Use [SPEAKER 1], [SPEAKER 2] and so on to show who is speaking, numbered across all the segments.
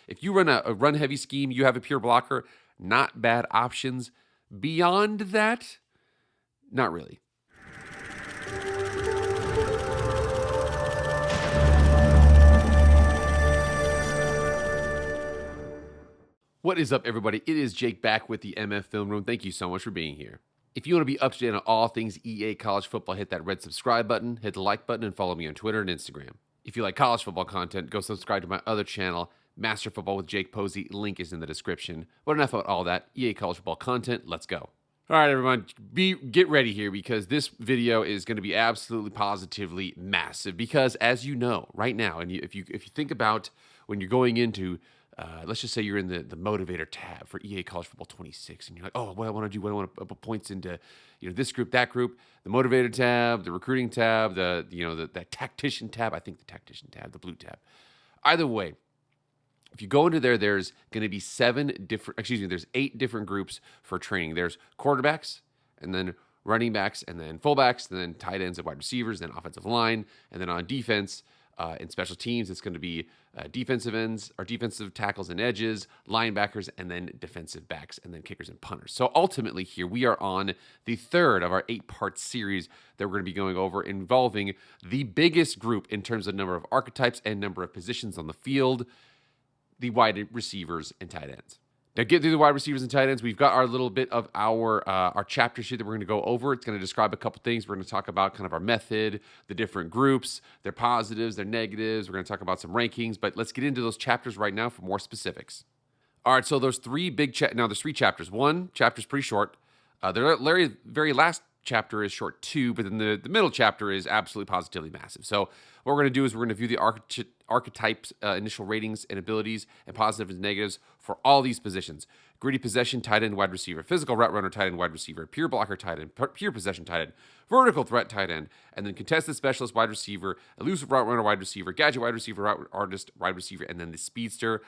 [SPEAKER 1] If you run a run-heavy scheme, you have a pure blocker, not bad options. Beyond that, not really. What is up, everybody? It is Jake back with the MF Film Room. Thank you so much for being here. If you want to be up to date on all things EA College Football, hit that red subscribe button, hit the like button, and follow me on Twitter and Instagram. If you like college football content, go subscribe to my other channel, Master Football with Jake Posey. Link is in the description. But enough about all that. EA College Football content, let's go. All right, everyone, get ready here because this video is going to be absolutely positively massive. Because as you know, right now, and if you think about when you're going into let's just say you're in the motivator tab for EA College Football 26, and you're like, oh, what I want to do, what I want to put points into, this group, that group, the motivator tab, the recruiting tab, the tactician tab. I think the tactician tab, the blue tab. Either way, if you go into there, there's going to be there's 8 different groups for training. There's quarterbacks, and then running backs, and then fullbacks, and then tight ends and wide receivers, then offensive line, and then on defense. In special teams, it's going to be defensive ends or defensive tackles and edges, linebackers, and then defensive backs, and then kickers and punters. So ultimately here, we are on the third of our 8-part series that we're going to be going over involving the biggest group in terms of number of archetypes and number of positions on the field, the wide receivers and tight ends. Now, get through the wide receivers and tight ends. We've got our little bit of our chapter sheet that we're going to go over. It's going to describe a couple things. We're going to talk about kind of our method, the different groups, their positives, their negatives. We're going to talk about some rankings, but let's get into those chapters right now for more specifics. All right, so there's 3 big there's 3 chapters. One chapter is pretty short. The very last chapter is short too, but then the middle chapter is absolutely positively massive. So what we're going to do is we're going to view the archetypes, initial ratings and abilities, and positives and negatives for all these positions. Gritty possession, tight end, wide receiver. Physical route runner, tight end, wide receiver. Pure blocker, tight end. Pure possession, tight end. Vertical threat, tight end. And then contested specialist, wide receiver. Elusive route runner, wide receiver. Gadget, wide receiver. Route artist, wide receiver. And then the speedster.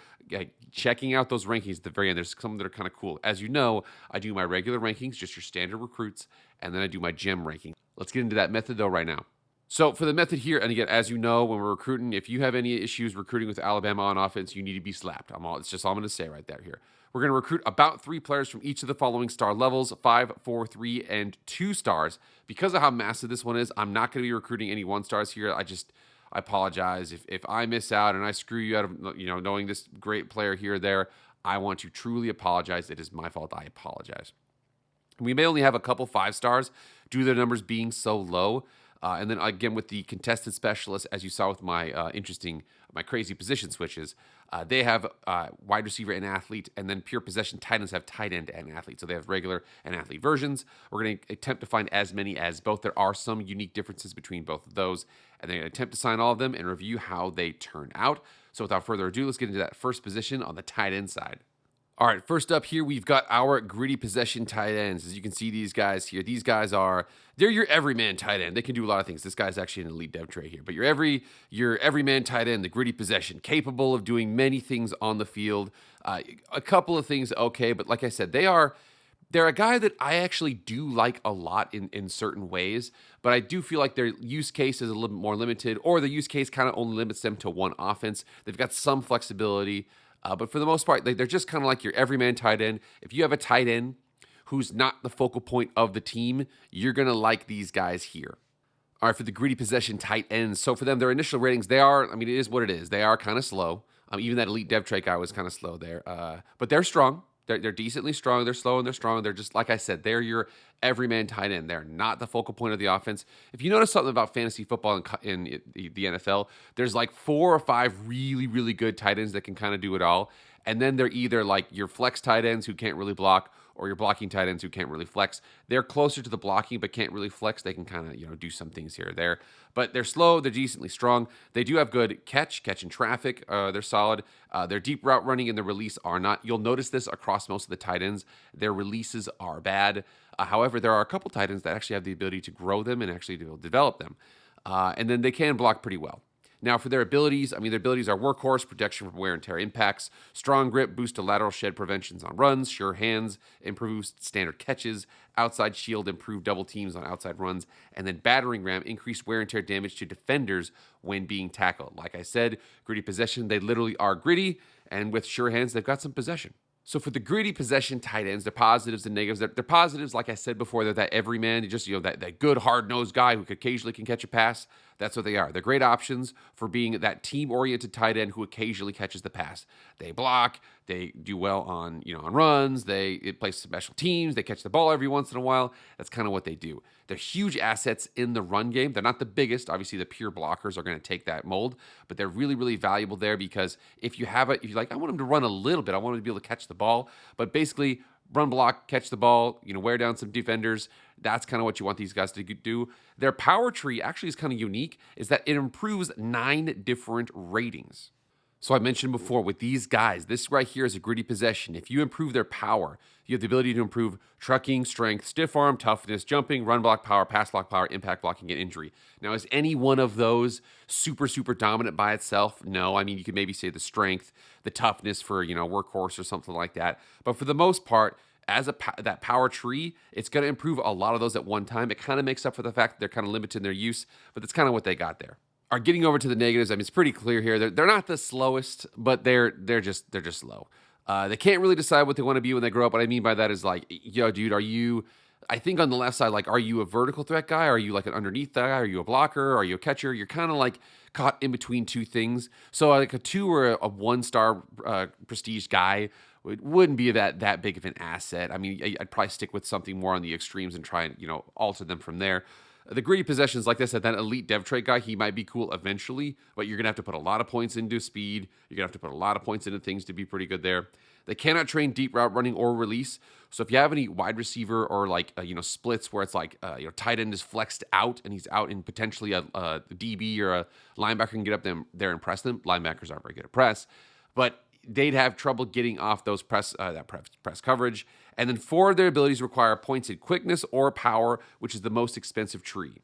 [SPEAKER 1] Checking out those rankings at the very end. There's some that are kind of cool. As you know, I do my regular rankings, just your standard recruits. And then I do my gem ranking. Let's get into that method, though, right now. So for the method here, and again, as you know, when we're recruiting, if you have any issues recruiting with Alabama on offense, you need to be slapped. It's just all I'm going to say right there here. We're going to recruit about 3 players from each of the following star levels, 5, 4, 3, and 2 stars. Because of how massive this one is, I'm not going to be recruiting any 1 stars here. I apologize. If I miss out and I screw you out of knowing this great player here or there, I want to truly apologize. It is my fault. I apologize. We may only have a couple 5 stars due to their numbers being so low. And then again, with the contested specialists, as you saw with my my crazy position switches, they have wide receiver and athlete, and then pure possession tight ends have tight end and athlete. So they have regular and athlete versions. We're going to attempt to find as many as both. There are some unique differences between both of those, and then attempt to sign all of them and review how they turn out. So without further ado, let's get into that first position on the tight end side. All right, first up here, we've got our gritty possession tight ends. As you can see, these guys here, they're your everyman tight end. They can do a lot of things. This guy's actually an elite dev tray here, but your everyman tight end, the gritty possession, capable of doing many things on the field. A couple of things, okay, but like I said, they're a guy that I actually do like a lot in certain ways, but I do feel like their use case is a little bit more limited, or the use case kind of only limits them to one offense. They've got some flexibility. But for the most part, they're just kind of like your everyman tight end. If you have a tight end who's not the focal point of the team, you're going to like these guys here. All right, for the gritty possession tight ends. So for them, their initial ratings, it is what it is. They are kind of slow. Even that elite dev trait guy was kind of slow there. But they're strong. They're decently strong. They're slow and they're strong. They're just, like I said, they're your everyman tight end. They're not the focal point of the offense. If you notice something about fantasy football in the NFL, there's like 4 or 5 really, really good tight ends that can kind of do it all. And then they're either like your flex tight ends who can't really block, or your blocking tight ends who can't really flex. They're closer to the blocking but can't really flex. They can kind of do some things here or there. But they're slow. They're decently strong. They do have good catch in traffic. They're solid. Their deep route running and their release are not. You'll notice this across most of the tight ends. Their releases are bad. However, there are a couple tight ends that actually have the ability to grow them and actually develop them. And then they can block pretty well. Now, for their abilities, their abilities are workhorse, protection from wear and tear impacts, strong grip, boost to lateral shed preventions on runs, sure hands, improves standard catches, outside shield, improved double teams on outside runs, and then battering ram, increased wear and tear damage to defenders when being tackled. Like I said, gritty possession, they literally are gritty, and with sure hands, they've got some possession. So for the gritty possession tight ends, they're positives and negatives. They're positives, like I said before, they're that everyman, just that good hard-nosed guy who occasionally can catch a pass. That's what they are. They're great options for being that team-oriented tight end who occasionally catches the pass. They block, they do well on on runs, they play special teams, they catch the ball every once in a while. That's kind of what they do. They're huge assets in the run game. They're not the biggest. Obviously, the pure blockers are going to take that mold, but they're really, really valuable there because if you're like, I want him to run a little bit, I want him to be able to catch the ball, but basically run block, catch the ball, wear down some defenders. That's kind of what you want these guys to do. Their power tree actually is kind of unique, is that it improves 9 different ratings. So I mentioned before with these guys, this right here is a gritty possession. If you improve their power, you have the ability to improve trucking, strength, stiff arm, toughness, jumping, run block power, pass block power, impact blocking, and injury. Now, is any one of those super, super dominant by itself? No. You could maybe say the strength, the toughness for, workhorse or something like that. But for the most part, as that power tree, it's going to improve a lot of those at one time. It kind of makes up for the fact that they're kind of limited in their use, but that's kind of what they got there. Are getting over to the negatives. It's pretty clear here. They're not the slowest, but they're just slow. They can't really decide what they want to be when they grow up. What I mean by that is like, dude, are you? I think on the left side, like, are you a vertical threat guy? Are you like an underneath guy? Are you a blocker? Are you a catcher? You're kind of like caught in between two things. So like a 2 or a 1-star prestige guy wouldn't be that big of an asset. I'd probably stick with something more on the extremes and try and alter them from there. The gritty possessions, like I said, that elite dev trait guy, he might be cool eventually, but you're going to have to put a lot of points into speed. You're going to have to put a lot of points into things to be pretty good there. They cannot train deep route running or release. So if you have any wide receiver or like, splits where it's like, tight end is flexed out and he's out in potentially a DB or a linebacker can get up there and press them. Linebackers aren't very good at press, but they'd have trouble getting off those press coverage. And then 4 of their abilities require points in quickness or power, which is the most expensive tree.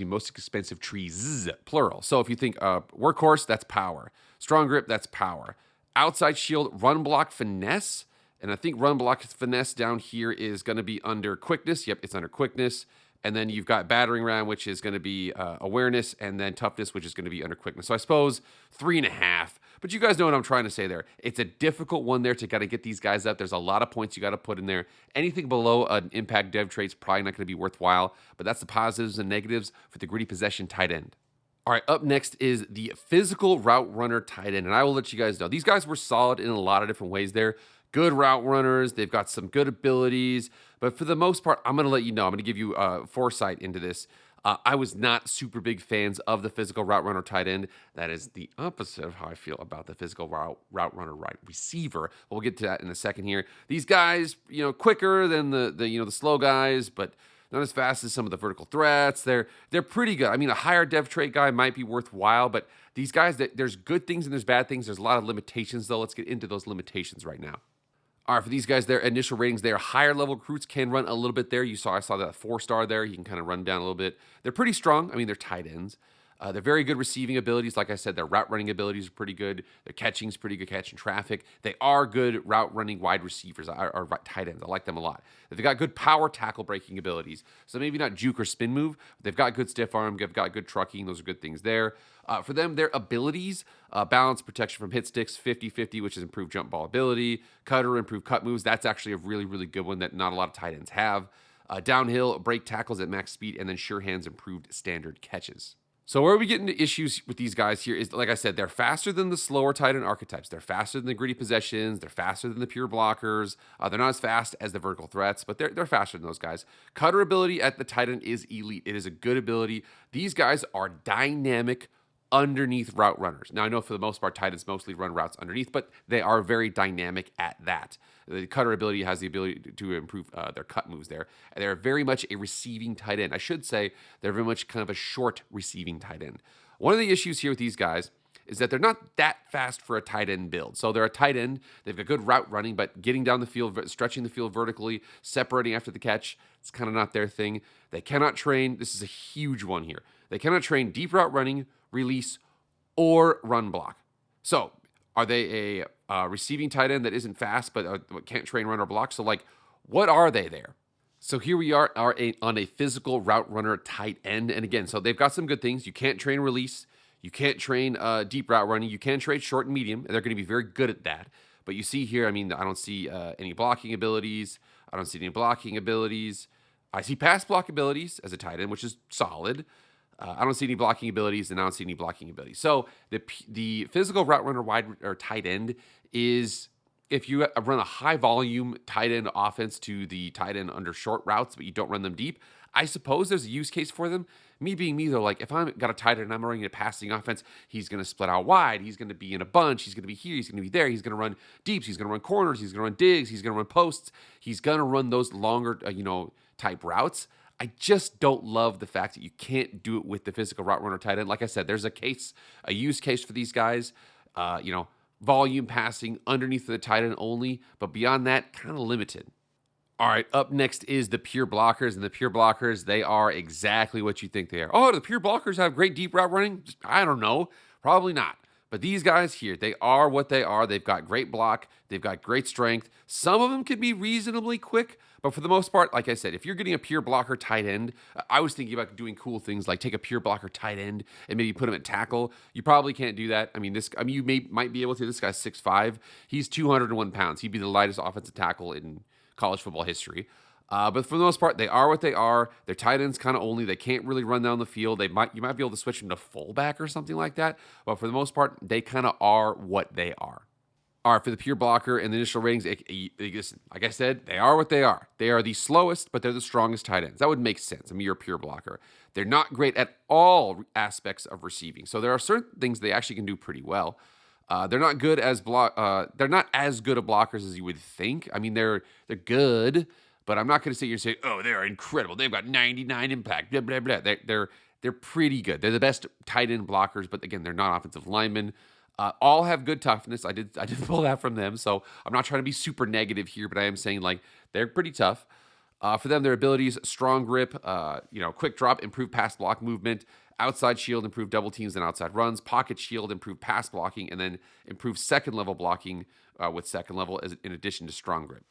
[SPEAKER 1] Most expensive trees, plural. So if you think workhorse, that's power. Strong grip, that's power. Outside shield, run block, finesse. And I think run block finesse down here is going to be under quickness. Yep, it's under quickness. And then you've got battering ram, which is going to be awareness, and then toughness, which is going to be under quickness. So I suppose 3.5. But you guys know what I'm trying to say there. It's a difficult one there to kind of get these guys up. There's a lot of points you got to put in there. Anything below an impact dev trait's probably not going to be worthwhile. But that's the positives and negatives for the gritty possession tight end. All right, up next is the physical route runner tight end. And I will let you guys know. These guys were solid in a lot of different ways there. Good route runners. They've got some good abilities. But for the most part, I'm going to let you know. I'm going to give you foresight into this. I was not super big fans of the physical route runner tight end. That is the opposite of how I feel about the physical route runner right receiver. We'll get to that in a second here. These guys, quicker than the slow guys, but not as fast as some of the vertical threats. They're pretty good. A higher dev trait guy might be worthwhile, but these guys, there's good things and there's bad things. There's a lot of limitations, though. Let's get into those limitations right now. All right, for these guys, their initial ratings, they are higher level recruits, can run a little bit there. I saw that 4-star there. You can kind of run down a little bit. They're pretty strong. They're tight ends. They're very good receiving abilities. Like I said, their route running abilities are pretty good. Their catching is pretty good, catching traffic. They are good route running wide receivers, or tight ends. I like them a lot. They've got good power tackle breaking abilities. So maybe not juke or spin move. But they've got good stiff arm. They've got good trucking. Those are good things there. For them, their abilities, balance protection from hit sticks, 50-50, which is improved jump ball ability. Cutter, improved cut moves. That's actually a really, really good one that not a lot of tight ends have. Downhill, break tackles at max speed, and then sure hands, improved standard catches. So where we get into issues with these guys here is, like I said, they're faster than the slower tight end archetypes. They're faster than the gritty possessions. They're faster than the pure blockers. They're not as fast as the vertical threats, but they're faster than those guys. Cutter ability at the tight end is elite. It is a good ability. These guys are dynamic underneath route runners. Now, I know for the most part, tight ends mostly run routes underneath, but they are very dynamic at that. The cutter ability has the ability to improve their cut moves there. And they're very much a receiving tight end. I should say they're very much kind of a short receiving tight end. One of the issues here with these guys is that they're not that fast for a tight end build. So they're a tight end. They've got good route running, but getting down the field, stretching the field vertically, separating after the catch, it's kind of not their thing. They cannot train. This is a huge one here. They cannot train deep route running, release, or run block. So, are they a receiving tight end that isn't fast but can't train, run, or block? So, like, what are they there? So here we are on a physical route runner tight end. And again, so they've got some good things. You can't train release. You can't train deep route running. You can train short and medium, and they're going to be very good at that. But you see here, I mean, I don't see any blocking abilities. I don't see any blocking abilities. I see pass block abilities as a tight end, which is solid. I don't see any blocking abilities, and I don't see any blocking abilities. So the physical route runner wide or tight end is if you run a high volume tight end offense to the tight end under short routes, but you don't run them deep, I suppose there's a use case for them. Me being me, though, like if I've got a tight end and I'm running a passing offense, he's going to split out wide. He's going to be in a bunch. He's going to be here. He's going to be there. He's going to run deeps. He's going to run corners. He's going to run digs. He's going to run posts. He's going to run those longer, type routes. I just don't love the fact that you can't do it with the physical route runner tight end. Like I said, there's a use case for these guys. Volume passing underneath the tight end only, but beyond that, kind of limited. All right, up next is the pure blockers, and the pure blockers, they are exactly what you think they are. Oh, the pure blockers have great deep route running? I don't know. Probably not. But these guys here, they are what they are. They've got great block. They've got great strength. Some of them can be reasonably quick, but for the most part, like I said, if you're getting a pure blocker tight end, I was thinking about doing cool things like take a pure blocker tight end and maybe put him at tackle. You probably can't do that. You might be able to. This guy's 6'5". He's 201 pounds. He'd be the lightest offensive tackle in college football history. But for the most part, they are what they are. They're tight ends kind of only. They can't really run down the field. You might be able to switch them to fullback or something like that. But for the most part, they kind of are what they are. All right, for the pure blocker and the initial ratings, like I said, they are what they are. They are the slowest, but they're the strongest tight ends. That would make sense. You're a pure blocker. They're not great at all aspects of receiving. So there are certain things they actually can do pretty well. They're not good as they're not as good of blockers as you would think. They're good, but I'm not going to sit here and say, oh, they're incredible. They've got 99 impact. Blah blah blah. They're pretty good. They're the best tight end blockers, but again, they're not offensive linemen. All have good toughness. I did pull that from them, so I'm not trying to be super negative here, but I am saying like they're pretty tough. For them, their abilities: strong grip, quick drop, improved pass block movement, outside shield, improved double teams and outside runs, pocket shield, improved pass blocking, and then improved second level blocking with second level in addition to strong grip.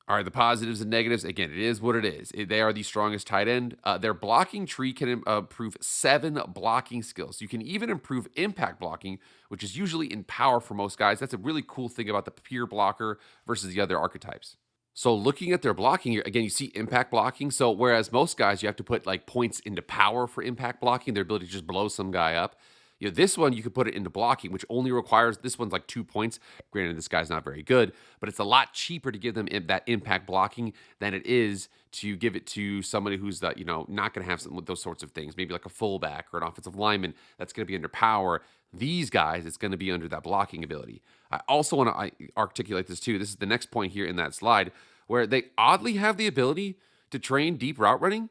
[SPEAKER 1] All right, the positives and negatives. Again, it is what it is. They are the strongest tight end. Their blocking tree can improve 7 blocking skills. You can even improve impact blocking, which is usually in power for most guys. That's a really cool thing about the pure blocker versus the other archetypes. So looking at their blocking here, again, you see impact blocking. So whereas most guys, you have to put like points into power for impact blocking, their ability to just blow some guy up. This one, you could put it into blocking, which only requires, this one's like 2 points. Granted, this guy's not very good, but it's a lot cheaper to give them that impact blocking than it is to give it to somebody who's not going to have some with those sorts of things. Maybe like a fullback or an offensive lineman that's going to be under power. These guys, it's going to be under that blocking ability. I also want to articulate this too. This is the next point here in that slide where they oddly have the ability to train deep route running.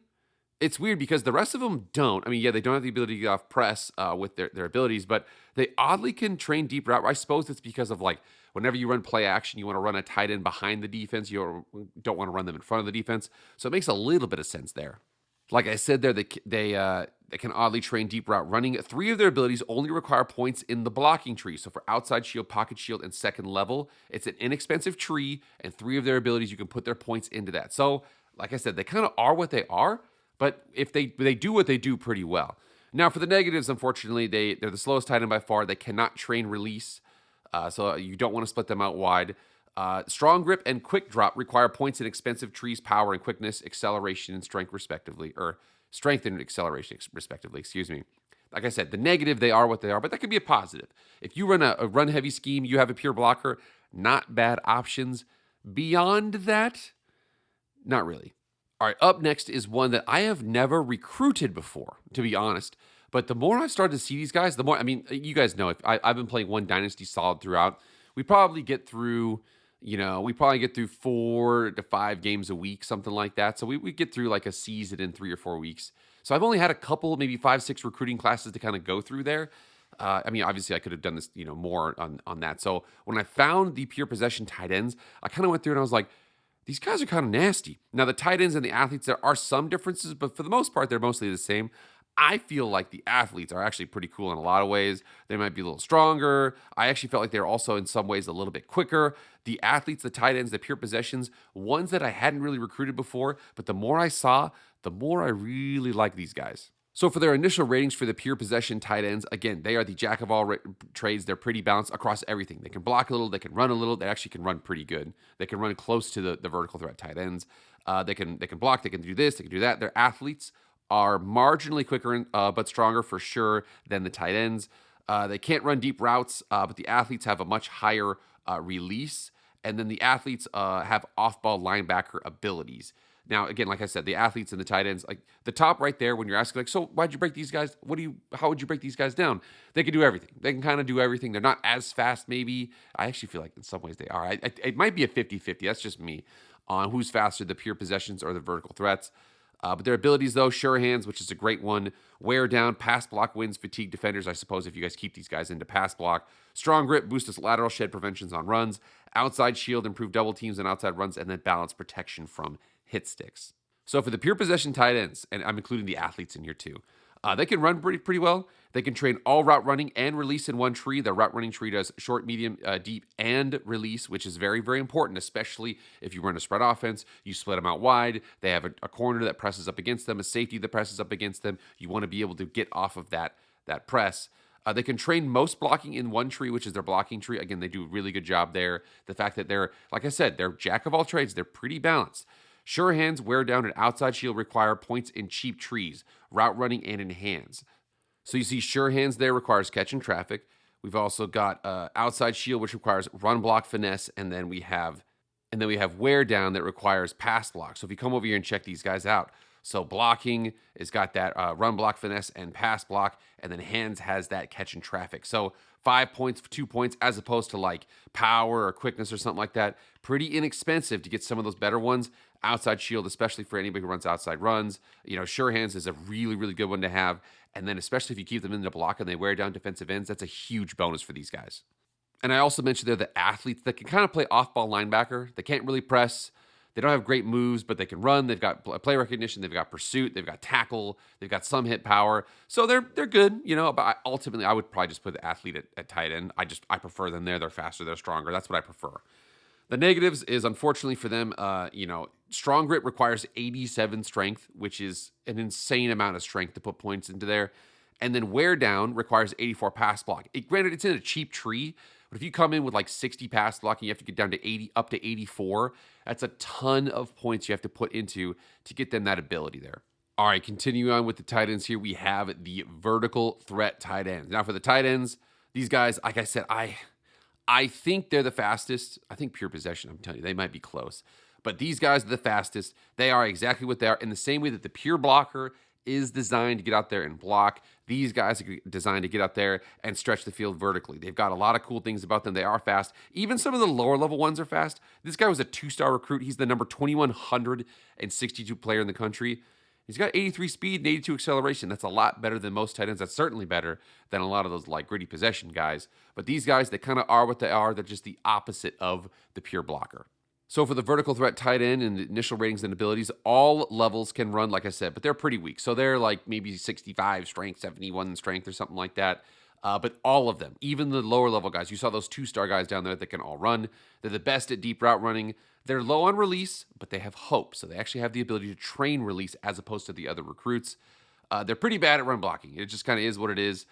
[SPEAKER 1] It's weird because the rest of them don't. They don't have the ability to get off press with their abilities, but they oddly can train deep route. I suppose it's because of like whenever you run play action, you want to run a tight end behind the defense. You don't want to run them in front of the defense. So it makes a little bit of sense there. Like I said there, they can oddly train deep route running. 3 of their abilities only require points in the blocking tree. So for outside shield, pocket shield, and second level, it's an inexpensive tree, and 3 of their abilities, you can put their points into that. So like I said, they kind of are what they are. But if they do what they do pretty well. Now, for the negatives, unfortunately, they're the slowest tight end by far. They cannot train release, so you don't want to split them out wide. Strong grip and quick drop require points in expensive trees, power and quickness, acceleration and strength, respectively, or strength and acceleration, respectively. Excuse me. Like I said, the negative, they are what they are, but that could be a positive. If you run a run-heavy scheme, you have a pure blocker, not bad options. Beyond that, not really. All right, up next is one that I have never recruited before, to be honest. But the more I've started to see these guys, the more, you guys know, if I've been playing one dynasty solid throughout. We probably get through, 4 to 5 games a week, something like that. So we get through like a season in 3 or 4 weeks. So I've only had a couple, maybe 5, 6 recruiting classes to kind of go through there. Obviously I could have done this, more on that. So when I found the pure possession tight ends, I kind of went through and I was like, these guys are kind of nasty. Now, the tight ends and the athletes, there are some differences, but for the most part, they're mostly the same. I feel like the athletes are actually pretty cool in a lot of ways. They might be a little stronger. I actually felt like they're also in some ways a little bit quicker. The athletes, the tight ends, the pure possessions, ones that I hadn't really recruited before, but the more I saw, the more I really like these guys. So for their initial ratings for the pure possession tight ends, again, they are the jack of all trades. They're pretty balanced across everything. They can block a little, they can run a little. They actually can run pretty good. They can run close to the vertical threat tight ends. They can block. They can do this. They can do that. Their athletes are marginally quicker but stronger for sure than the tight ends. They can't run deep routes, but the athletes have a much higher release. And then the athletes have off-ball linebacker abilities. Now, again, like I said, the athletes and the tight ends, like the top right there, when you're asking, like, so why'd you break these guys? How would you break these guys down? They can do everything. They can kind of do everything. They're not as fast, maybe. I actually feel like in some ways they are. It might be a 50-50. That's just me on who's faster, the pure possessions or the vertical threats. But their abilities, though, sure hands, which is a great one. Wear down, pass block wins, fatigue defenders, I suppose, if you guys keep these guys into pass block. Strong grip, boosts lateral shed preventions on runs. Outside shield, improve double teams and outside runs, and then balance protection from hit sticks. So for the pure possession tight ends, and I'm including the athletes in here too, they can run pretty well. They can train all route running and release in one tree. The route running tree does short, medium, deep, and release, which is very, very important, especially if you run a spread offense. You split them out wide. They have a corner that presses up against them, a safety that presses up against them. You want to be able to get off of that press. They can train most blocking in one tree, which is their blocking tree. Again, they do a really good job there. The fact that they're, like I said, they're jack of all trades. They're pretty balanced. Sure hands, wear down, and outside shield require points in cheap trees, route running, and in hands. So you see sure hands there requires catch and traffic. We've also got outside shield, which requires run block finesse, and then we have wear down that requires pass block. So if you come over here and check these guys out, so blocking has got that run block finesse and pass block, and then hands has that catch and traffic. So 5 points, 2 points, as opposed to like power or quickness or something like that. Pretty inexpensive to get some of those better ones. Outside shield, especially for anybody who runs outside runs. Sure hands is a really, really good one to have. And then especially if you keep them in the block and they wear down defensive ends, that's a huge bonus for these guys. And I also mentioned they're the athletes that can kind of play off-ball linebacker. They can't really press. They don't have great moves, but they can run. They've got play recognition. They've got pursuit. They've got tackle. They've got some hit power. So they're good, but ultimately I would probably just put the athlete at tight end. I prefer them there. They're faster. They're stronger. That's what I prefer. The negatives is, unfortunately for them, strong grip requires 87 strength, which is an insane amount of strength to put points into there. And then wear down requires 84 pass block. Granted, it's in a cheap tree, but if you come in with like 60 pass block and you have to get down to 80, up to 84, that's a ton of points you have to put into to get them that ability there. All right, continue on with the tight ends here. We have the vertical threat tight ends. Now for the tight ends, these guys, like I said, I think they're the fastest. I think pure possession, I'm telling you, they might be close. But these guys are the fastest. They are exactly what they are in the same way that the pure blocker is designed to get out there and block. These guys are designed to get out there and stretch the field vertically. They've got a lot of cool things about them. They are fast. Even some of the lower level ones are fast. This guy was a 2-star recruit. He's the number 2,162 player in the country. He's got 83 speed and 82 acceleration. That's a lot better than most tight ends. That's certainly better than a lot of those like gritty possession guys. But these guys, they kind of are what they are. They're just the opposite of the pure blocker. So for the vertical threat tight end and the initial ratings and abilities, all levels can run, like I said, but they're pretty weak. So they're like maybe 65 strength, 71 strength or something like that. But all of them, even the lower level guys, you saw those 2-star guys down there that can all run. They're the best at deep route running. They're low on release, but they have hope. So they actually have the ability to train release as opposed to the other recruits. They're pretty bad at run blocking. It just kind of is what it is.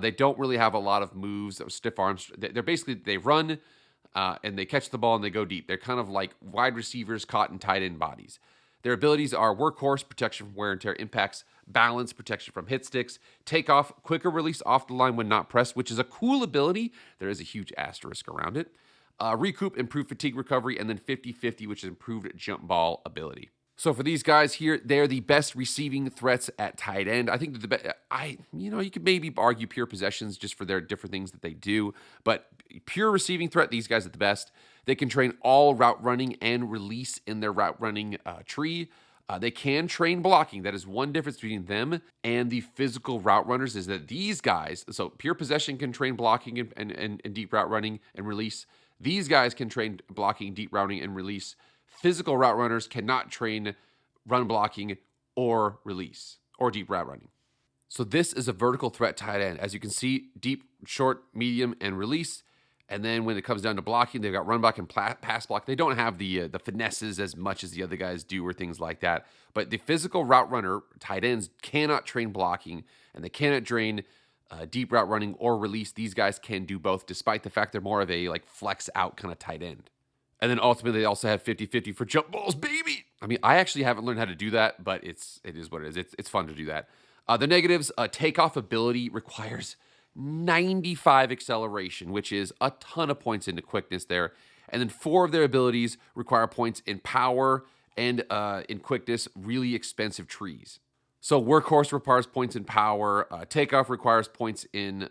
[SPEAKER 1] They don't really have a lot of moves, stiff arms. They're basically, they run and they catch the ball and they go deep. They're kind of like wide receivers caught in tight end bodies. Their abilities are workhorse, protection from wear and tear impacts, balance, protection from hit sticks, takeoff, quicker release off the line when not pressed, which is a cool ability. There is a huge asterisk around it. Recoup, improved fatigue recovery, and then 50-50, which is improved jump ball ability. So for these guys here, they're the best receiving threats at tight end. I think that the best. You could maybe argue pure possessions just for their different things that they do, but pure receiving threat, these guys are the best. They can train all route running and release in their route running tree. They can train blocking. That is one difference between them and the physical route runners is that these guys, so pure possession can train blocking and deep route running and release. These guys can train blocking, deep routing, and release. Physical route runners cannot train run blocking or release or deep route running. So this is a vertical threat tight end. As you can see, deep, short, medium, and release. And then when it comes down to blocking, they've got run block and pass block. They don't have the finesses as much as the other guys do or things like that. But the physical route runner tight ends cannot train blocking, and they cannot train deep route running or release. These guys can do both, despite the fact they're more of a like flex out kind of tight end. And then ultimately, they also have 50-50 for jump balls, baby. I mean, I actually haven't learned how to do that, but it is what it is. It's fun to do that. The negatives, takeoff ability requires 95 acceleration, which is a ton of points into quickness there. And then 4 of their abilities require points in power and in quickness, really expensive trees. So workhorse requires points in power, takeoff requires points in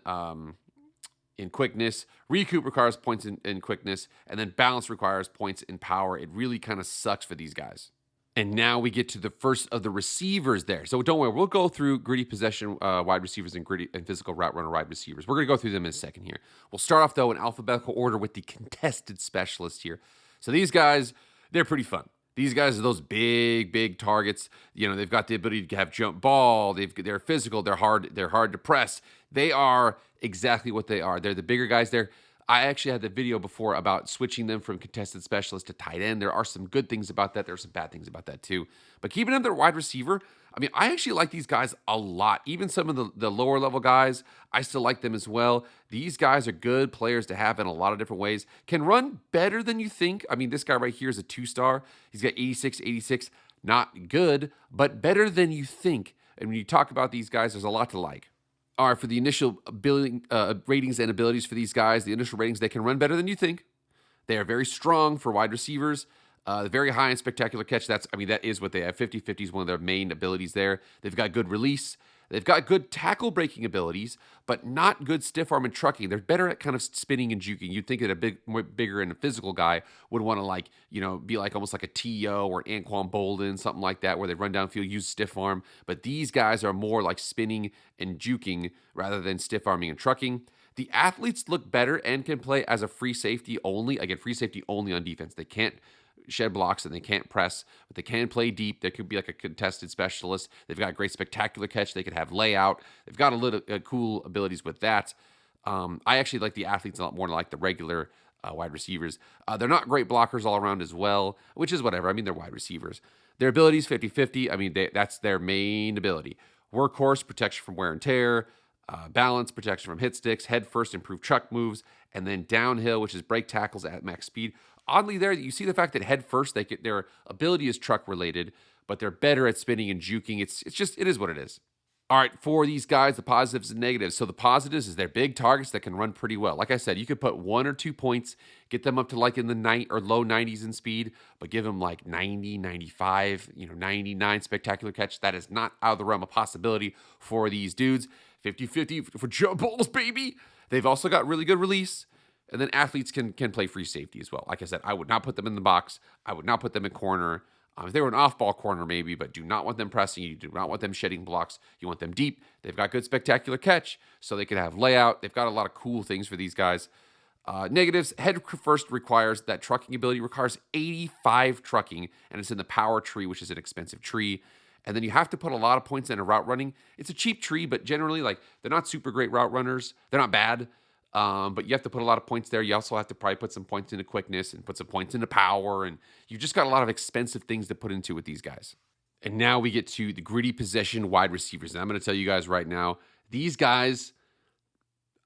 [SPEAKER 1] quickness, recoup requires points in quickness, and then balance requires points in power. It really kind of sucks for these guys. And now we get to the first of the receivers there. So don't worry, we'll go through gritty possession wide receivers and gritty and physical route runner wide receivers. We're going to go through them in a second here. We'll start off, though, in alphabetical order with the contested specialists here. So these guys, they're pretty fun. These guys are those big targets. You know, they've got the ability to have jump ball. They're physical. They're hard to press. They are exactly what they are. They're the bigger guys there. I actually had the video before about switching them from contested specialist to tight end. There are some good things about that. There are some bad things about that too. But keeping them their wide receiver, I mean, I actually like these guys a lot. Even some of the lower level guys, I still like them as well. These guys are good players to have in a lot of different ways. Can run better than you think. I mean, this guy right here is a 2-star. He's got 86. Not good, but better than you think. And when you talk about these guys, there's a lot to like. All right, for the initial ratings and abilities for these guys, the initial ratings, they can run better than you think. They are very strong for wide receivers. Very high in spectacular catch. That is what they have. 50-50 is one of their main abilities there. They've got good release. They've got good tackle breaking abilities, but not good stiff arm and trucking. They're better at kind of spinning and juking. You'd think that a bigger and a physical guy would want to be like almost like a T.O. or Anquan Bolden, something like that, where they run downfield, use stiff arm. But these guys are more like spinning and juking rather than stiff arming and trucking. The athletes look better and can play as a free safety only. Again, free safety only on defense. They can't shed blocks and they can't press, but they can play deep. They could be like a contested specialist. They've got great spectacular catch. They could have layout. They've got a little cool abilities with that. I actually like the athletes a lot more than like the regular wide receivers. They're not great blockers all around as well, which is whatever. I mean, they're wide receivers. Their abilities, 50-50. I mean, that's their main ability. Workhorse, protection from wear and tear. Balance, protection from hit sticks. Head first, improved truck moves. And then downhill, which is break tackles at max speed. Oddly there, you see the fact that head first, their ability is truck related, but they're better at spinning and juking. It is what it is. All right, for these guys, the positives and negatives. So the positives is they're big targets that can run pretty well. Like I said, you could put 1 or 2 points, get them up to like in the low 90s in speed, but give them like 90, 95, 99 spectacular catch. That is not out of the realm of possibility for these dudes. 50-50 for jump balls, baby. They've also got really good release. And then athletes can play free safety as well. Like I said, I would not put them in the box. I would not put them in corner. If they were an off-ball corner, maybe, but do not want them pressing. You do not want them shedding blocks. You want them deep. They've got good spectacular catch, so they can have layout. They've got a lot of cool things for these guys. Negatives, head first requires that trucking ability, requires 85 trucking, and it's in the power tree, which is an expensive tree. And then you have to put a lot of points into route running. It's a cheap tree, but generally, they're not super great route runners. They're not bad. But you have to put a lot of points there. You also have to probably put some points into quickness and put some points into power. And you've just got a lot of expensive things to put into with these guys. And now we get to the gritty possession wide receivers. And I'm going to tell you guys right now, these guys,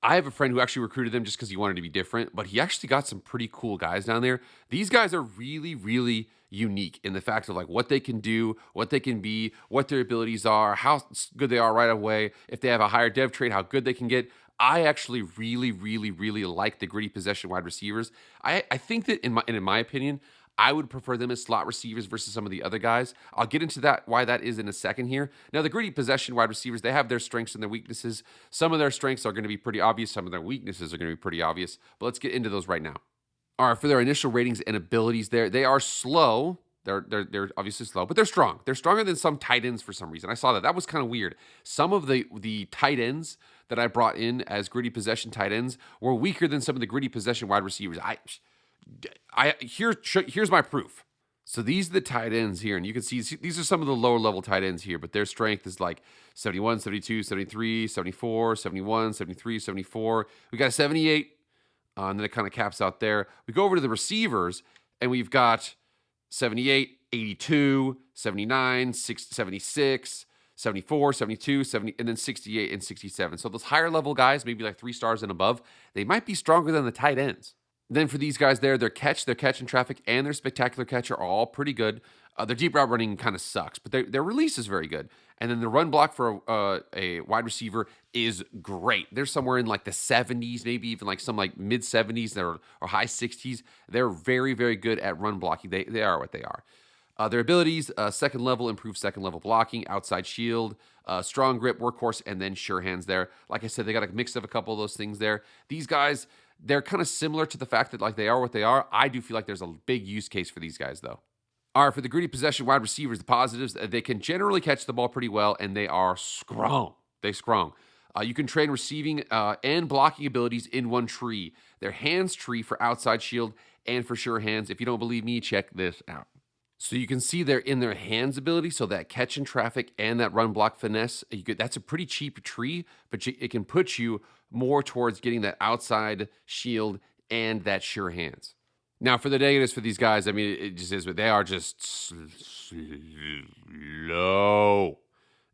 [SPEAKER 1] I have a friend who actually recruited them just because he wanted to be different, but he actually got some pretty cool guys down there. These guys are really, really unique in the fact of what they can do, what they can be, what their abilities are, how good they are right away. If they have a higher dev trait, how good they can get. I actually really, really, really like the gritty possession wide receivers. I think that in my opinion, I would prefer them as slot receivers versus some of the other guys. I'll get into why that is in a second here. Now, the gritty possession wide receivers, they have their strengths and their weaknesses. Some of their strengths are going to be pretty obvious. Some of their weaknesses are going to be pretty obvious. But let's get into those right now. All right, for their initial ratings and abilities there, they are slow. They're obviously slow, but they're strong. They're stronger than some tight ends for some reason. I saw that. That was kind of weird. Some of the tight ends that I brought in as gritty possession tight ends were weaker than some of the gritty possession wide receivers. Here's my proof. So these are the tight ends here, and you can see these are some of the lower level tight ends here, but their strength is like 71, 72, 73, 74, 71, 73, 74. We got a 78, and then it kind of caps out there. We go over to the receivers, and we've got 78, 82, 79, 76, 74, 72, 70, and then 68 and 67. So those higher level guys, maybe like 3 stars and above, they might be stronger than the tight ends. Then for these guys there, their catch in traffic, and their spectacular catch are all pretty good. Their deep route running kind of sucks, but their release is very good. And then the run block for a wide receiver is great. They're somewhere in like the 70s, maybe even like some like mid 70s or high 60s. They're very, very good at run blocking. They are what they are. Their abilities, second level, improved second level blocking, outside shield, strong grip, workhorse, and then sure hands there. Like I said, they got a mix of a couple of those things there. These guys, they're kind of similar to the fact that like they are what they are. I do feel like there's a big use case for these guys though. All right, for the gritty possession wide receivers, the positives, they can generally catch the ball pretty well, and they are strong. They strong. You can train receiving and blocking abilities in one tree. Their hands tree for outside shield and for sure hands. If you don't believe me, check this out. So you can see they're in their hands ability, so that catch in traffic and that run block finesse, that's a pretty cheap tree, but it can put you more towards getting that outside shield and that sure hands. Now, for the negatives for these guys, I mean, it just is, but they are just slow.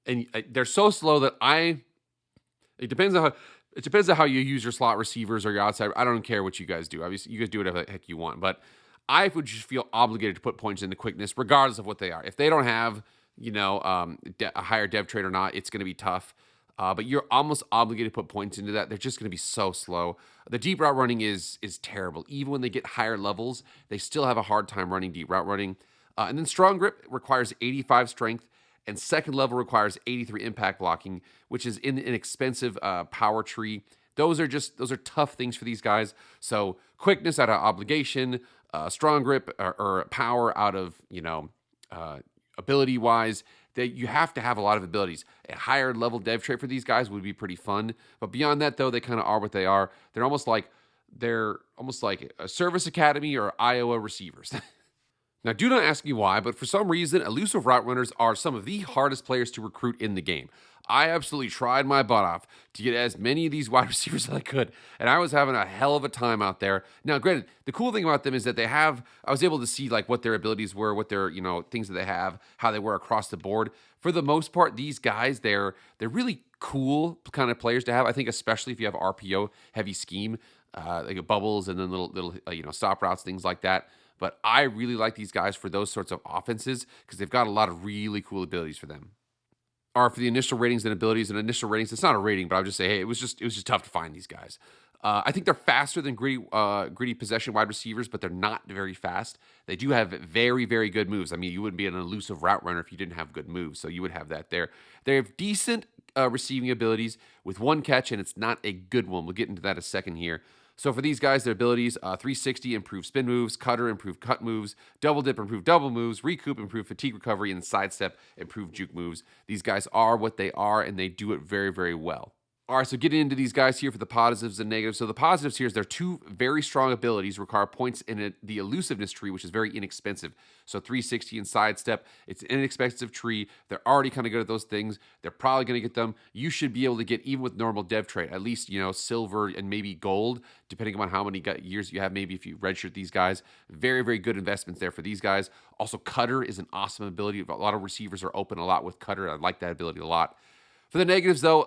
[SPEAKER 1] And they're so slow that it depends on how you use your slot receivers or your outside. I don't care what you guys do. Obviously, you guys do whatever the heck you want, but I would just feel obligated to put points into quickness, regardless of what they are. If they don't have, a higher dev trait or not, it's going to be tough. But you're almost obligated to put points into that. They're just going to be so slow. The deep route running is terrible. Even when they get higher levels, they still have a hard time running deep route running. And then strong grip requires 85 strength, and second level requires 83 impact blocking, which is in an expensive power tree. Those are tough things for these guys. So quickness out of obligation, strong grip or power out of, ability-wise, that you have to have a lot of abilities. A higher level dev trait for these guys would be pretty fun. But beyond that, though, they kind of are what they are. They're almost like a service academy or Iowa receivers. Now, do not ask me why, but for some reason, elusive route runners are some of the hardest players to recruit in the game. I absolutely tried my butt off to get as many of these wide receivers as I could, and I was having a hell of a time out there. Now, granted, the cool thing about them is that I was able to see like what their abilities were, what their, things that they have, how they were across the board. For the most part, these guys, they're really cool kind of players to have. I think especially if you have RPO heavy scheme, like bubbles and then little stop routes, things like that. But I really like these guys for those sorts of offenses because they've got a lot of really cool abilities for them. Or for the initial ratings and abilities and initial ratings, it's not a rating, but I'll just say, hey, it was just tough to find these guys. I think they're faster than gritty possession wide receivers, but they're not very fast. They do have very, very good moves. I mean, you wouldn't be an elusive route runner if you didn't have good moves, so you would have that there. They have decent receiving abilities with one catch, and it's not a good one. We'll get into that in a second here. So for these guys, their abilities, 360, improved spin moves, cutter, improved cut moves, double dip, improved double moves, recoup, improved fatigue recovery, and sidestep, improved juke moves. These guys are what they are, and they do it very, very well. All right, so getting into these guys here for the positives and negatives. So the positives here is they're two very strong abilities, require points in the elusiveness tree, which is very inexpensive. So 360 and sidestep, it's an inexpensive tree. They're already kind of good at those things. They're probably going to get them. You should be able to get, even with normal dev trait, at least, silver and maybe gold, depending on how many years you have, maybe if you redshirt these guys. Very, very good investments there for these guys. Also, cutter is an awesome ability. A lot of receivers are open a lot with cutter. I like that ability a lot. For the negatives, though,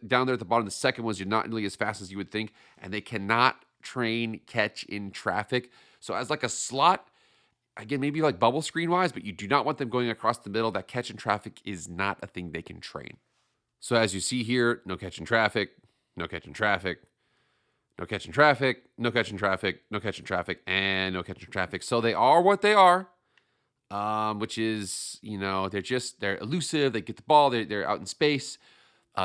[SPEAKER 1] down there at the bottom, the second ones, you're not nearly as fast as you would think, and they cannot train catch in traffic. So as like a slot, again, maybe like bubble screen-wise, but you do not want them going across the middle. That catch in traffic is not a thing they can train. So as you see here, no catch in traffic, no catch in traffic, no catch in traffic, no catch in traffic, no catch in traffic, and no catch in traffic. So they are what they are. Which is, they're elusive. They get the ball. They're out in space.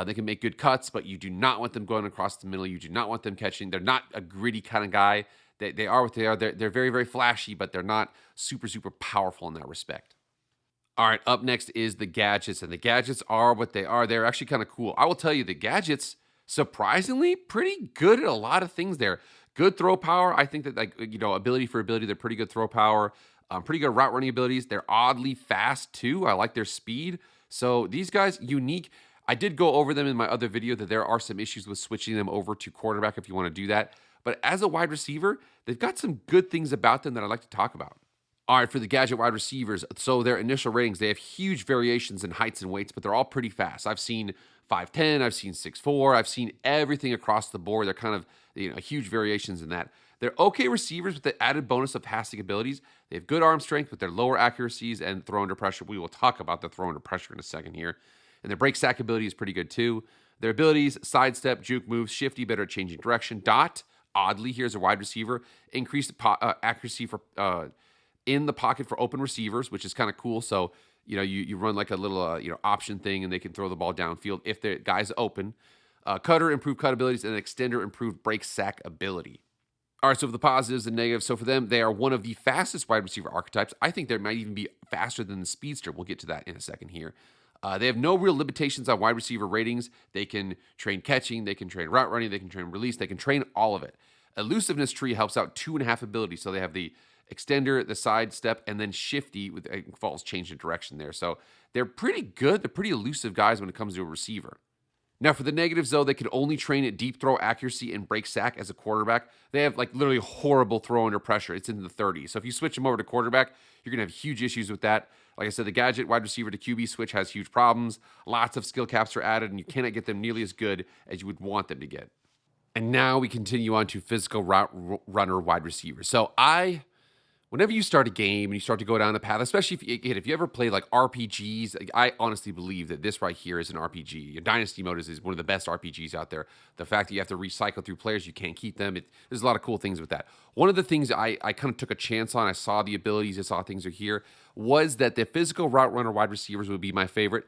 [SPEAKER 1] They can make good cuts, but you do not want them going across the middle. You do not want them catching. They're not a gritty kind of guy. They are what they are. They're very, very flashy, but they're not super, super powerful in that respect. All right, up next is the gadgets, and the gadgets are what they are. They're actually kind of cool. I will tell you, the gadgets, surprisingly, pretty good at a lot of things there. Good throw power. I think that, ability for ability, they're pretty good throw power. Pretty good route running abilities. They're oddly fast too. I like their speed. So these guys, unique. I did go over them in my other video that there are some issues with switching them over to quarterback if you want to do that. But as a wide receiver, they've got some good things about them that I'd like to talk about. All right, for the Gadget wide receivers, so their initial ratings, they have huge variations in heights and weights, but they're all pretty fast. I've seen 5'10", I've seen 6'4", I've seen everything across the board. They're kind of, huge variations in that. They're okay receivers with the added bonus of passing abilities. They have good arm strength with their lower accuracies and throw under pressure. We will talk about the throw under pressure in a second here. And their break sack ability is pretty good too. Their abilities, sidestep, juke moves, shifty, better at changing direction. Dot, oddly, here's a wide receiver. Increased accuracy for in the pocket for open receivers, which is kind of cool. So, you run like a little, option thing and they can throw the ball downfield if the guy's open. Cutter, improved cut abilities, and extender, improved break sack ability. All right, so for the positives and negatives, so for them, they are one of the fastest wide receiver archetypes. I think they might even be faster than the Speedster. We'll get to that in a second here. They have no real limitations on wide receiver ratings. They can train catching, they can train route running, they can train release, they can train all of it. Elusiveness tree helps out 2.5 abilities. So they have the extender, the side step, and then shifty with falls change of direction there. So they're pretty good. They're pretty elusive guys when it comes to a receiver. Now, for the negatives, though, they can only train at deep throw accuracy and break sack as a quarterback. They have literally horrible throw under pressure. It's in the 30s. So if you switch them over to quarterback, you're going to have huge issues with that. Like I said, the Gadget wide receiver to QB switch has huge problems. Lots of skill caps are added, and you cannot get them nearly as good as you would want them to get. And now we continue on to physical route runner wide receivers. So whenever you start a game and you start to go down a path, especially if you ever play like RPGs, I honestly believe that this right here is an RPG. Your Dynasty mode is one of the best RPGs out there. The fact that you have to recycle through players, you can't keep them. There's a lot of cool things with that. One of the things I kind of took a chance on, I saw the abilities, I saw things are here, was that the physical route runner wide receivers would be my favorite.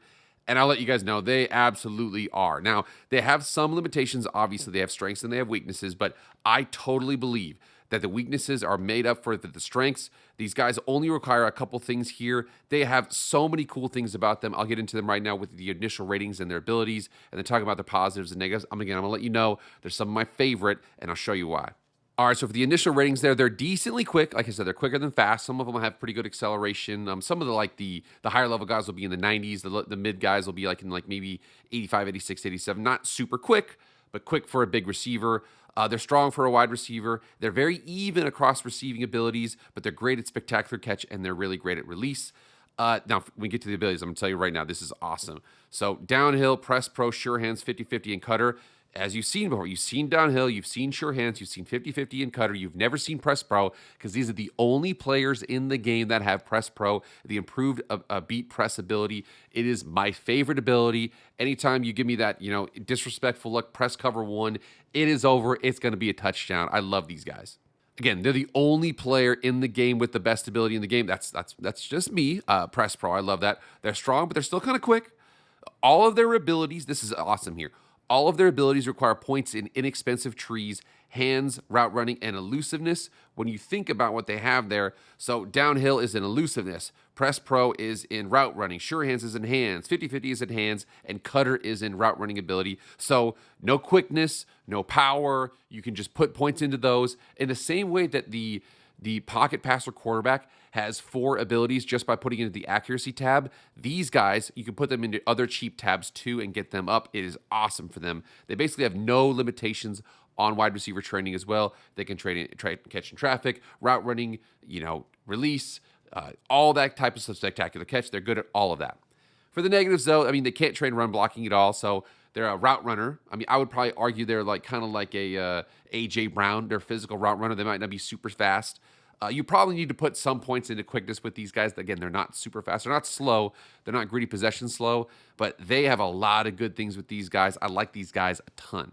[SPEAKER 1] And I'll let you guys know, they absolutely are. Now, they have some limitations. Obviously, they have strengths and they have weaknesses, but I totally believe that the weaknesses are made up for the strengths. These guys only require a couple things here. They have so many cool things about them. I'll get into them right now with the initial ratings and their abilities, and then talk about the positives and negatives. I'm going to let you know there's some of my favorite, and I'll show you why. All right, so for the initial ratings there, they're decently quick. Like I said, they're quicker than fast. Some of them have pretty good acceleration. Some of the higher level guys will be in the 90s. The mid guys will be in maybe 85, 86, 87. Not super quick, but quick for a big receiver. They're strong for a wide receiver. They're very even across receiving abilities, but they're great at spectacular catch, and they're really great at release. Now, when we get to the abilities, I'm going to tell you right now, this is awesome. So downhill, press pro, sure hands, 50-50, and cutter. As you've seen before, you've seen downhill, you've seen sure hands, you've seen 50-50 and cutter, you've never seen press pro, because these are the only players in the game that have press pro, the improved beat press ability. It is my favorite ability. Anytime you give me that, disrespectful look, press cover one, it is over. It's going to be a touchdown. I love these guys. Again, they're the only player in the game with the best ability in the game. That's just me. Press pro, I love that. They're strong, but they're still kind of quick. All of their abilities, this is awesome here. All of their abilities require points in inexpensive trees, hands, route running, and elusiveness when you think about what they have there. So downhill is in elusiveness. Press pro is in route running. Sure hands is in hands. 50-50 is in hands. And cutter is in route running ability. So no quickness, no power. You can just put points into those. In the same way that the pocket passer quarterback has 4 abilities just by putting into the accuracy tab. These guys, you can put them into other cheap tabs too and get them up. It is awesome for them. They basically have no limitations on wide receiver training as well. They can train catching traffic, route running, release, all that type of spectacular catch. They're good at all of that. For the negatives, though, they can't train run blocking at all. So they're a route runner. I would probably argue they're kind of like a A.J. Brown. They're a physical route runner. They might not be super fast. You probably need to put some points into quickness with these guys. Again, they're not super fast. They're not slow. They're not gritty possession slow. But they have a lot of good things with these guys. I like these guys a ton.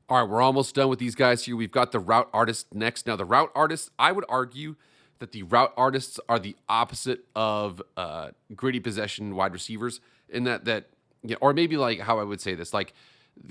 [SPEAKER 1] All right, we're almost done with these guys here. We've got the route artist next. Now, the route artists, I would argue that the route artists are the opposite of gritty possession wide receivers in that or maybe how I would say this,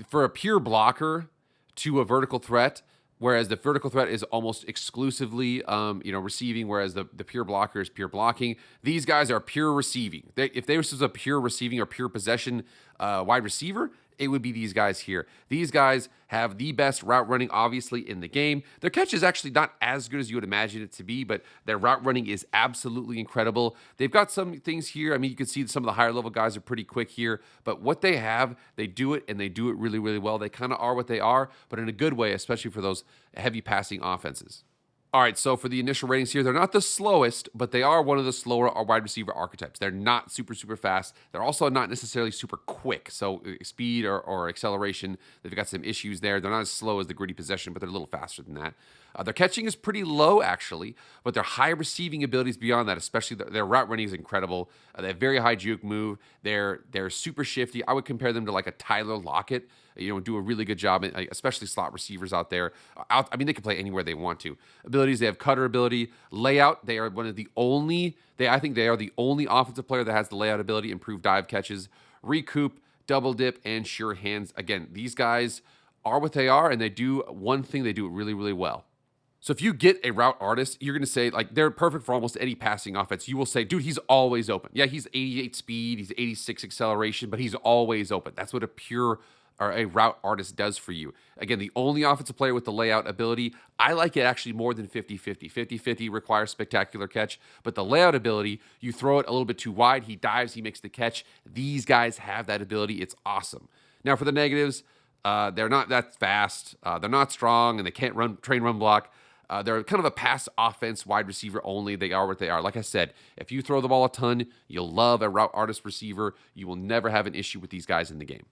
[SPEAKER 1] for a pure blocker to a vertical threat, whereas the vertical threat is almost exclusively, receiving, whereas the pure blocker is pure blocking. These guys are pure receiving. If this was a pure receiving or pure possession wide receiver, it would be these guys here. These guys have the best route running, obviously, in the game. Their catch is actually not as good as you would imagine it to be, but their route running is absolutely incredible. They've got some things here. I mean, you can see some of the higher level guys are pretty quick here, but what they have, they do it, and they do it really, really well. They kind of are what they are, but in a good way, especially for those heavy passing offenses. All right, so for the initial ratings here, they're not the slowest, but they are one of the slower wide receiver archetypes. They're not super, super fast. They're also not necessarily super quick. So speed or acceleration, they've got some issues there. They're not as slow as the gritty possession, but they're a little faster than that. Their catching is pretty low, actually, but their high receiving abilities beyond that, especially their route running is incredible. They have very high juke move. They're super shifty. I would compare them to like a Tyler Lockett. Do a really good job, especially slot receivers out there. I mean, they can play anywhere they want to. Abilities, they have cutter ability. Layout, they are one of the only, I think they are the only offensive player that has the layout ability, improved dive catches, recoup, double dip, and sure hands. Again, these guys are what they are, and they do one thing, they do it really, really well. So if you get a route artist, you're going to say, like, they're perfect for almost any passing offense. You will say, dude, he's always open. Yeah, he's 88 speed, he's 86 acceleration, but he's always open. That's what a route artist does for you. Again, the only offensive player with the layout ability, I like it actually more than 50-50. 50-50 requires spectacular catch, but the layout ability, you throw it a little bit too wide, he dives, he makes the catch. These guys have that ability. It's awesome. Now for the negatives, they're not that fast, they're not strong, and they can't run block. They're kind of a pass offense wide receiver only. They are what they are. Like I said, if you throw the ball a ton, you'll love a route artist receiver. You will never have an issue with these guys in the game.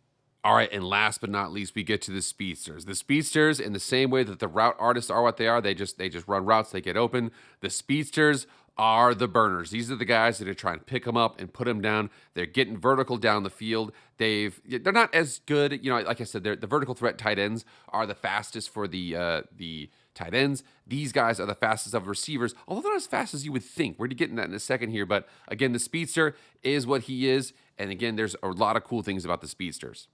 [SPEAKER 1] All right, and last but not least, we get to the speedsters. The speedsters, in the same way that the route artists are what they are, they just run routes, they get open. The speedsters are the burners. These are the guys that are trying to pick them up and put them down. They're getting vertical down the field. They're not as good, like I said, the vertical threat tight ends are the fastest for the tight ends. These guys are the fastest of receivers, although they're not as fast as you would think. We're going to get into that in a second here, but again, the speedster is what he is, and again, there's a lot of cool things about the speedsters.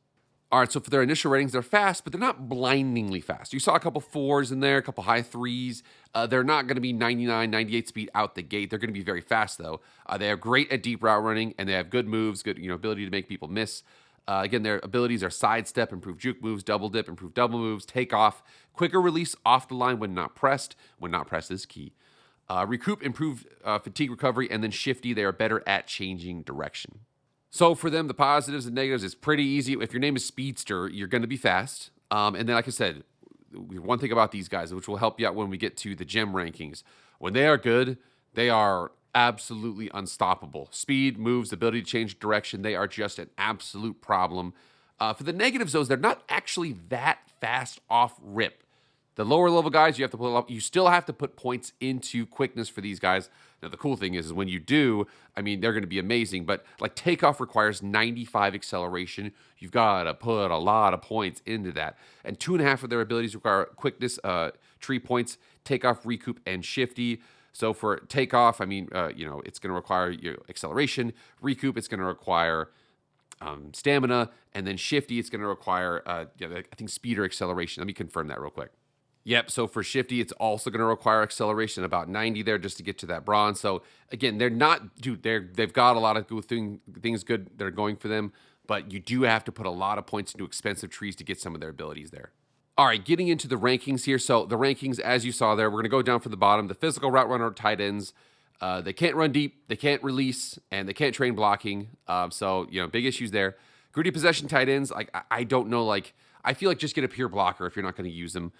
[SPEAKER 1] All right, so for their initial ratings, they're fast, but they're not blindingly fast. You saw a couple 4s in there, a couple high 3s. They're not going to be 99, 98 speed out the gate. They're going to be very fast, though. They are great at deep route running, and they have good moves, good ability to make people miss. Again, their abilities are sidestep, improve juke moves, double dip, improve double moves, take off, quicker release off the line when not pressed. When not pressed is key. Recoup, improved fatigue recovery, and then shifty. They are better at changing direction. So for them, the positives and negatives is pretty easy. If your name is Speedster, you're going to be fast. And then, like I said, one thing about these guys, which will help you out when we get to the gem rankings, when they are good, they are absolutely unstoppable. Speed, moves, ability to change direction, they are just an absolute problem. For the negatives, those they're not actually that fast off rip. The lower level guys, you still have to put points into quickness for these guys. Now, the cool thing is when you do, I mean, they're going to be amazing, but like takeoff requires 95 acceleration. You've got to put a lot of points into that. And 2.5 of their abilities require quickness, tree points, takeoff, recoup, and shifty. So for takeoff, I mean, it's going to require your acceleration. Recoup, it's going to require stamina. And then shifty, it's going to require, I think, speed or acceleration. Let me confirm that real quick. Yep, so for shifty, it's also going to require acceleration, about 90 there just to get to that bronze. So again, they've got a lot of good things good that are going for them, but you do have to put a lot of points into expensive trees to get some of their abilities there. All right, getting into the rankings here. So the rankings, as you saw there, we're going to go down from the bottom. The physical route runner tight ends, they can't run deep, they can't release, and they can't train blocking. So big issues there. Gritty possession tight ends, I don't know, I feel like just get a pure blocker if you're not going to use them.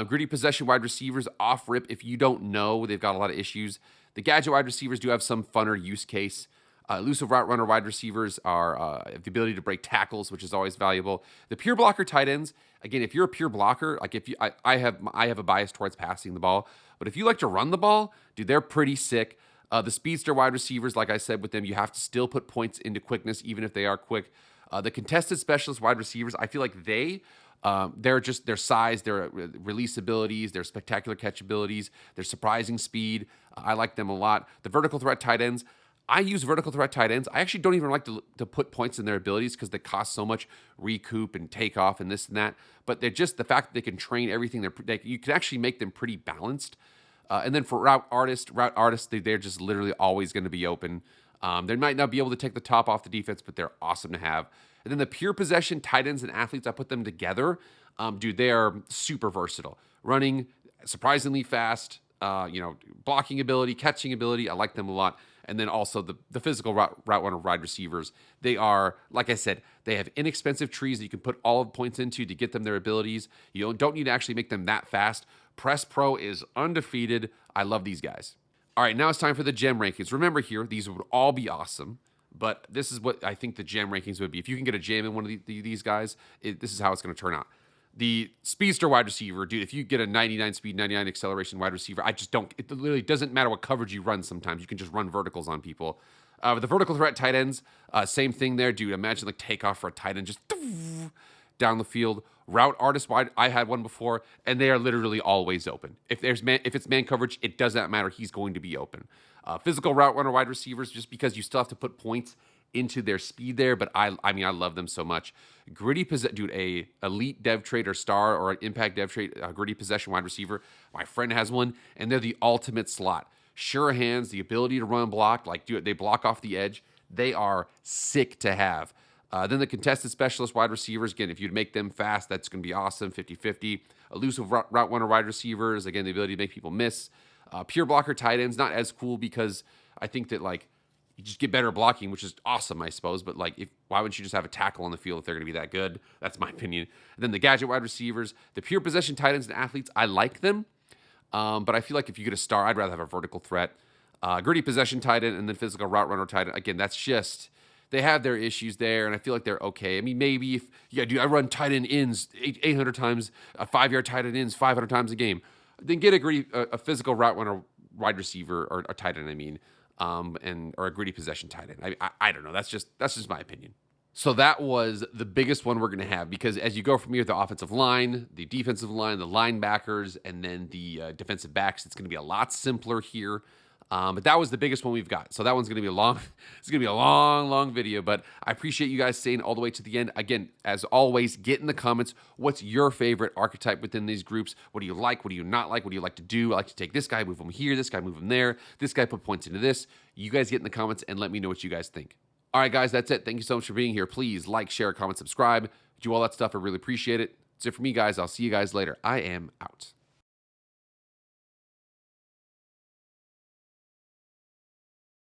[SPEAKER 1] Gritty possession wide receivers, off rip, if you don't know, they've got a lot of issues. The gadget wide receivers do have some funner use case. Elusive route runner wide receivers are the ability to break tackles, which is always valuable. The pure blocker tight ends, again, if you're a pure blocker, I have a bias towards passing the ball, but if you like to run the ball, dude, they're pretty sick. The speedster wide receivers, like I said with them, you have to still put points into quickness, even if they are quick. The contested specialist wide receivers, I feel like they're just their size, their release abilities, their spectacular catch abilities, their surprising speed. I like them a lot. The vertical threat tight ends, I use vertical threat tight ends. I actually don't even like to put points in their abilities because they cost so much recoup and takeoff and this and that. But they're just the fact that they can train everything. You can actually make them pretty balanced. And then for route artists, they're just literally always going to be open. They might not be able to take the top off the defense, but they're awesome to have. And then the pure possession tight ends and athletes, I put them together. Dude, they are super versatile. Running surprisingly fast, blocking ability, catching ability. I like them a lot. And then also the physical route runner wide receivers. They are, like I said, they have inexpensive trees that you can put all of the points into to get them their abilities. You don't need to actually make them that fast. Press Pro is undefeated. I love these guys. All right, now it's time for the gem rankings. Remember here, these would all be awesome, but this is what I think the gem rankings would be. If you can get a gem in one of these guys, this is how it's going to turn out. The Speedster wide receiver, dude, if you get a 99 speed, 99 acceleration wide receiver, it literally doesn't matter what coverage you run sometimes. You can just run verticals on people. The vertical threat tight ends, same thing there, dude. Imagine like takeoff for a tight end, just down the field. Route artist wide, I had one before, and they are literally always open. If it's man coverage, it does not matter. He's going to be open. Physical route runner wide receivers, just because you still have to put points into their speed there, but I love them so much. Gritty dude, a elite dev trait or star or an impact dev trait, a gritty possession wide receiver. My friend has one, and they're the ultimate slot. Sure hands, the ability to run block, they block off the edge. They are sick to have. Then the contested specialist wide receivers, again, if you'd make them fast, that's going to be awesome, 50-50. Elusive route runner wide receivers, again, the ability to make people miss. Pure blocker tight ends, not as cool because I think that, you just get better blocking, which is awesome, I suppose. But, why wouldn't you just have a tackle on the field if they're going to be that good? That's my opinion. And then the gadget wide receivers, the pure possession tight ends and athletes, I like them. But I feel like if you get a star, I'd rather have a vertical threat. Gritty possession tight end and then physical route runner tight end. Again, that's just... They have their issues there, and I feel like they're okay. I mean, maybe I run tight end ins 800 times, 5-yard tight end ins 500 times a game. Then get a physical route runner wide receiver, or a tight end, or a gritty possession tight end. I don't know. That's just my opinion. So that was the biggest one we're going to have, because as you go from here, the offensive line, the defensive line, the linebackers, and then the defensive backs, it's going to be a lot simpler here. But that was the biggest one we've got. So that one's going to be it's going to be a long video, but I appreciate you guys staying all the way to the end. Again, as always, get in the comments. What's your favorite archetype within these groups? What do you like? What do you not like? What do you like to do? I like to take this guy, move him here. This guy, move him there. This guy, put points into this. You guys get in the comments and let me know what you guys think. All right, guys, that's it. Thank you so much for being here. Please like, share, comment, subscribe. Do all that stuff. I really appreciate it. That's it for me, guys. I'll see you guys later. I am out.